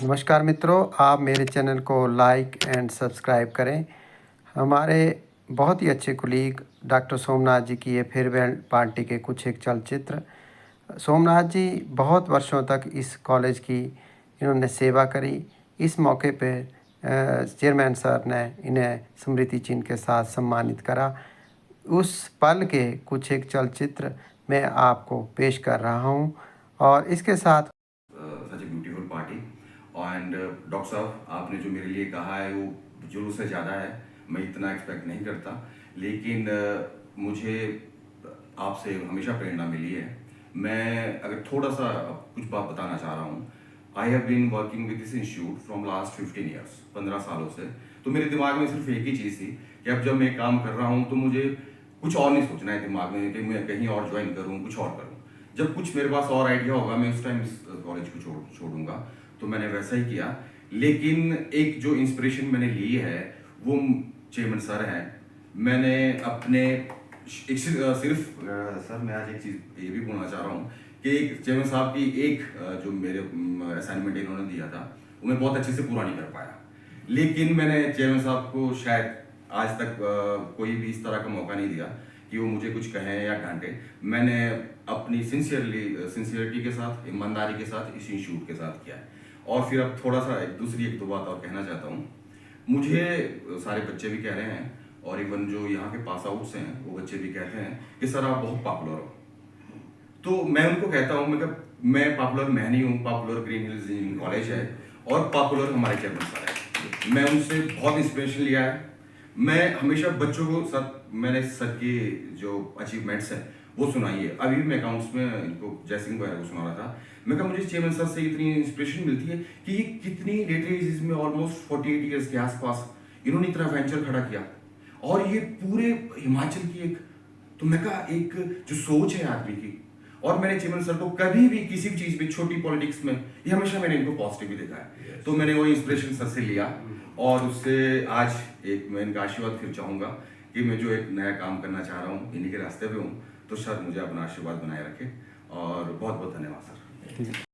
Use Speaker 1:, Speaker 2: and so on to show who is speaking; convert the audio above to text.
Speaker 1: नमस्कार मित्रों, आप मेरे चैनल को लाइक एंड सब्सक्राइब करें। हमारे बहुत ही अच्छे कुलीग डॉक्टर सोमनाथ जी की ये फेयरवेल पार्टी के कुछ एक चलचित्र। सोमनाथ जी बहुत वर्षों तक इस कॉलेज की इन्होंने सेवा करी। इस मौके पे चेयरमैन सर ने इन्हें स्मृति चिन्ह के साथ सम्मानित करा। उस पल के कुछ एक चलचित्र मैं आपको पेश कर रहा हूँ और इसके साथ
Speaker 2: such a beautiful party. And doctor साहब, आपने जो मेरे लिए कहा है वो जुल्म से ज़्यादा है। मैं इतना एक्सपेक्ट नहीं करता, लेकिन मुझे आपसे हमेशा प्रेरणा मिली है। मैं अगर थोड़ा सा कुछ बात बताना चाह रहा हूँ। I have been working with this institute from last 15 years, 15 सालों से। तो मेरे दिमाग में सिर्फ एक ही चीज़ थी कि अब जब मैं काम कर रहा हूँ तो मुझे कुछ और नहीं सोचना है दिमाग में कि मैं कहीं और ज्वाइन करूँ, कुछ और करूँ। जब कुछ मेरे पास और आइडिया होगा मैं उस टाइम इस कॉलेज को छोड़ूंगा। तो मैंने वैसा ही किया। लेकिन एक जो इंस्पिरेशन मैंने ली है वो चेयरमैन सर हैं। मैंने अपने सिर्फ सर, मैं आज एक चीज़ ये भी बोलना चाह रहा हूँ कि एक चेयरमैन साहब की एक जो मेरे असाइनमेंट इन्होंने दिया था वो मैं बहुत अच्छे से पूरा नहीं कर पाया। लेकिन मैंने चेयरमैन साहब को शायद आज तक कोई भी इस तरह का मौका नहीं दिया कि वो मुझे कुछ कहें या डांटे। मैंने अपनी सिंसियरिटी के साथ, ईमानदारी के साथ इस इंस्टीट्यूट के साथ किया है। और फिर अब थोड़ा सा एक दो बात और कहना चाहता हूँ। मुझे सारे बच्चे भी कह रहे हैं और इवन जो यहाँ के पास आउट्स हैं वो बच्चे भी कहते हैं कि सर आप बहुत पॉपुलर हो। तो मैं उनको कहता हूँ मैं पॉपुलर मैं नहीं हूँ, popular green hills engineering college है और पॉपुलर हमारे चेयरमैन सर है। मैं उनसे बहुत इंस्पिरेशन लिया है। मैं हमेशा बच्चों को मैंने सर की जो अचीवमेंट्स हैं वो सुनाई है। अभी मैं अकाउंट्स में इनको जयसिंह वगैरह को सुना रहा था। मैं कहा मुझे चेयरमैन सर से इतनी इंस्पिरेशन मिलती है कि ये कितनी लेटर एज में ऑलमोस्ट 48 ईयर्स के आसपास इन्होंने इतना वेंचर खड़ा किया और ये पूरे हिमाचल की एक, तो मैं कहा एक जो सोच है आदमी की। और मैंने चेयरमैन सर को कभी भी किसी भी चीज में, छोटी पॉलिटिक्स में, ये हमेशा मैंने इनको पॉजिटिव ही देखा है। तो मैंने वो इंस्पिरेशन सर से लिया और उससे आज एक मैं इनका आशीर्वाद फिर चाहूंगा कि मैं जो एक नया काम करना चाह रहा हूँ इन्हीं के रास्ते पे हूँ। तो सर मुझे अपना आशीर्वाद बनाए रखे और बहुत बहुत धन्यवाद सर।